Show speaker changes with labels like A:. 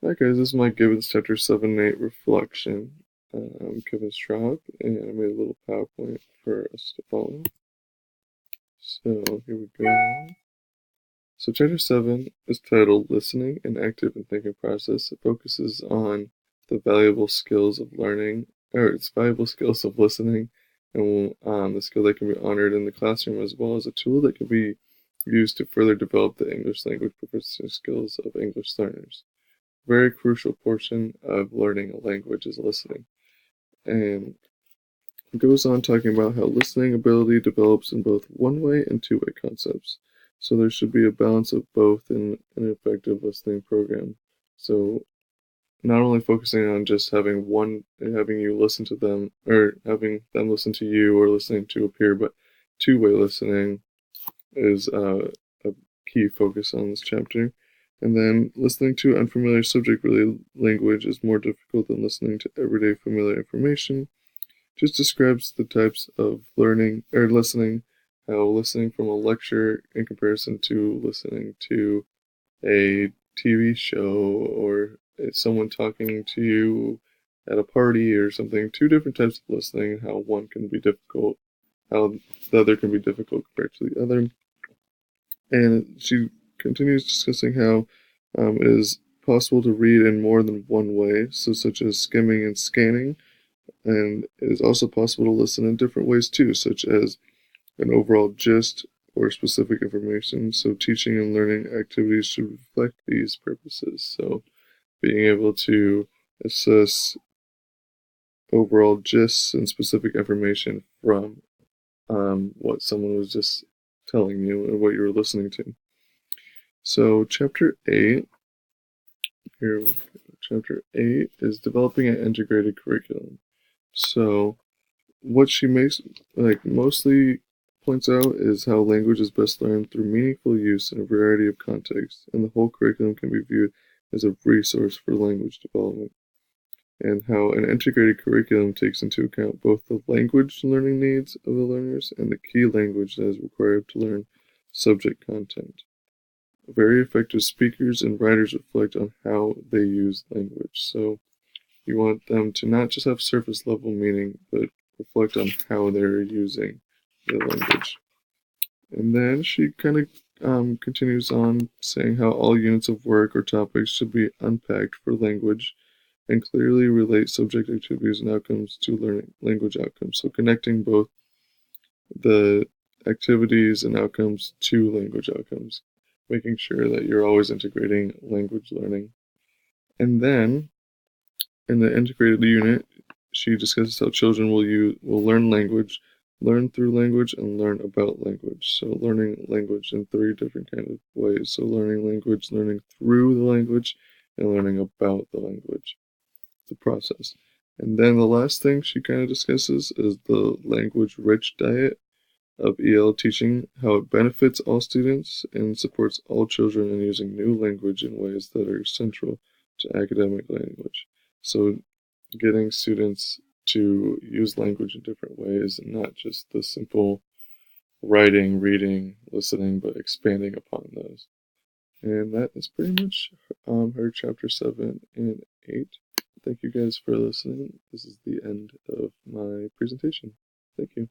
A: Hi guys, this is my Gibbons chapter 7 and 8 reflection. I'm Kevin Straub, and I made a little PowerPoint for us to follow. So here we go. So chapter 7 is titled Listening, an Active and Thinking Process. It focuses on the valuable skills of learning, or its valuable skills of listening, and the skill that can be honored in the classroom, as well as a tool that can be used to further develop the English language proficiency skills of English learners. Very crucial portion of learning a language is listening. And it goes on talking about how listening ability develops in both one-way and two-way concepts. So there should be a balance of both in an effective listening program. So not only focusing on just having you listen to them, or having them listen to you, or listening to a peer, but two-way listening is a key focus on this chapter. And then listening to unfamiliar subject-related language is more difficult than listening to everyday familiar information. Just describes the types of learning or listening, how listening from a lecture in comparison to listening to a TV show or someone talking to you at a party or something. Two different types of listening, how one can be difficult, how the other can be difficult compared to the other. And she continues discussing how it is possible to read in more than one way, so such as skimming and scanning, and it is also possible to listen in different ways too, such as an overall gist or specific information. So teaching and learning activities should reflect these purposes. So being able to assess overall gists and specific information from what someone was just telling you and what you were listening to. So here, chapter 8 is developing an integrated curriculum. So what she mostly points out is how language is best learned through meaningful use in a variety of contexts, and the whole curriculum can be viewed as a resource for language development, and how an integrated curriculum takes into account both the language learning needs of the learners and the key language that is required to learn subject content. Very effective speakers and writers reflect on how they use language. So you want them to not just have surface level meaning, but reflect on how they're using the language. And then she kind of continues on saying how all units of work or topics should be unpacked for language and clearly relate subject activities and outcomes to learning language outcomes. So connecting both the activities and outcomes to language outcomes, making sure that you're always integrating language learning. And then in the integrated unit, she discusses how children will learn language, learn through language, and learn about language. So learning language in three different kind of ways. So learning language, learning through the language, and learning about the language. The process. And then the last thing she kind of discusses is the language-rich diet of EL teaching, how it benefits all students and supports all children in using new language in ways that are central to academic language. So getting students to use language in different ways and not just the simple writing, reading, listening, but expanding upon those. And that is pretty much her chapter 7 and 8. Thank you guys for listening. This is the end of my presentation. Thank you.